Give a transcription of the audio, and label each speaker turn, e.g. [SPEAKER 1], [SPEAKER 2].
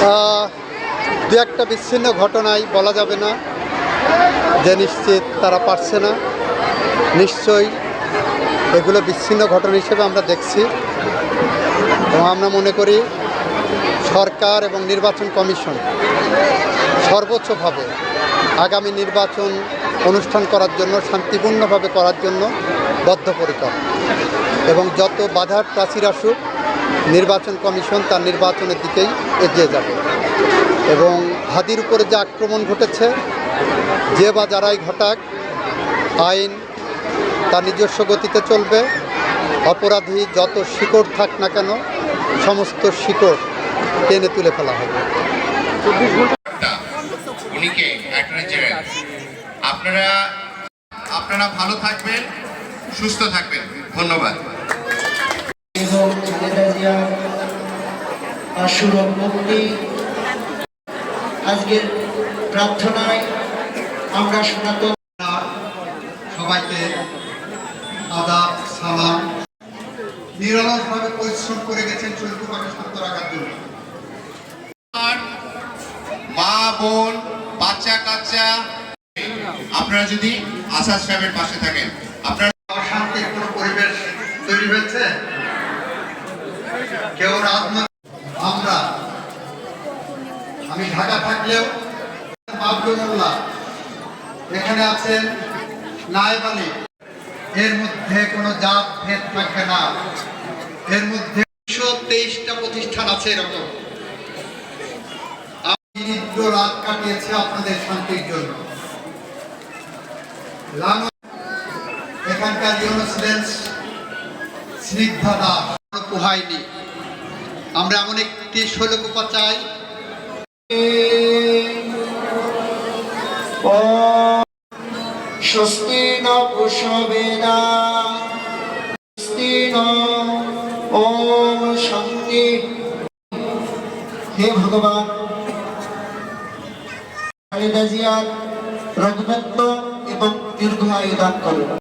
[SPEAKER 1] দু একটা বিচ্ছিন্ন ঘটনায় বলা যাবে না যে নিশ্চিত তারা পারছে না। নিশ্চয়ই এগুলো বিচ্ছিন্ন ঘটনা হিসেবে আমরা দেখছি এবং আমরা মনে করি সরকার এবং নির্বাচন কমিশন সর্বোচ্চভাবে আগামী নির্বাচন অনুষ্ঠান করার জন্য, শান্তিপূর্ণভাবে করার জন্য বদ্ধপরিকর এবং যত বাধার প্রাচীর আসুক নির্বাচন কমিশন তার নির্বাচনের দিকেই এগিয়ে যাবে। এবং হাদির উপরে যে আক্রমণ ঘটেছে, যে বা যারাই ঘটাক, আইন তার নিজস্ব গতিতে চলবে। অপরাধী যত শিকড় থাক না কেন সমস্ত শিকড় টেনে তুলে ফেলা হবে।
[SPEAKER 2] আপনারা ভালো থাকবেন, সুস্থ থাকবেন। ধন্যবাদ।
[SPEAKER 3] আজকের প্রার্থনায় আমরা সনাতন
[SPEAKER 1] সবাইকে আদাব, সালাম। নিরলসভাবে পরিশ্রম করে গেছেন চৈত্রভাবে শান্ত রাখার জন্য।
[SPEAKER 2] মা, বোন, বাচ্চা কাচ্চা, আপনারা যদি আসাদ সাহেবের পাশে থাকেন, আপনারা
[SPEAKER 1] অশান্তির কোনো পরিবেশ তৈরি হয়েছে? কেউ আমি ঢাকা থাকলেও আব্দুল্লাহ এখানে আছেন, নায়েব আলী, এর মধ্যে কোনো জাত ভেদ থাকবে না। এর মধ্যে 123টা প্রতিষ্ঠান আছে এরকম। রাত কাটিয়েছে আপনাদের শান্তির জন্য। এখানকার ইউনিসেন্স স্নিগ্ধা দাস পোহায়নি। আমরা এমন একটি শৈলকুপা চাই
[SPEAKER 3] স্বস্তি ন পুষ্পবেদা স্বস্তি ন ওম শান্তি। হে ভগবান, খালেদা জিয়ার রঘুবত্ত এবং দীর্ঘ আয়ু দান করুন।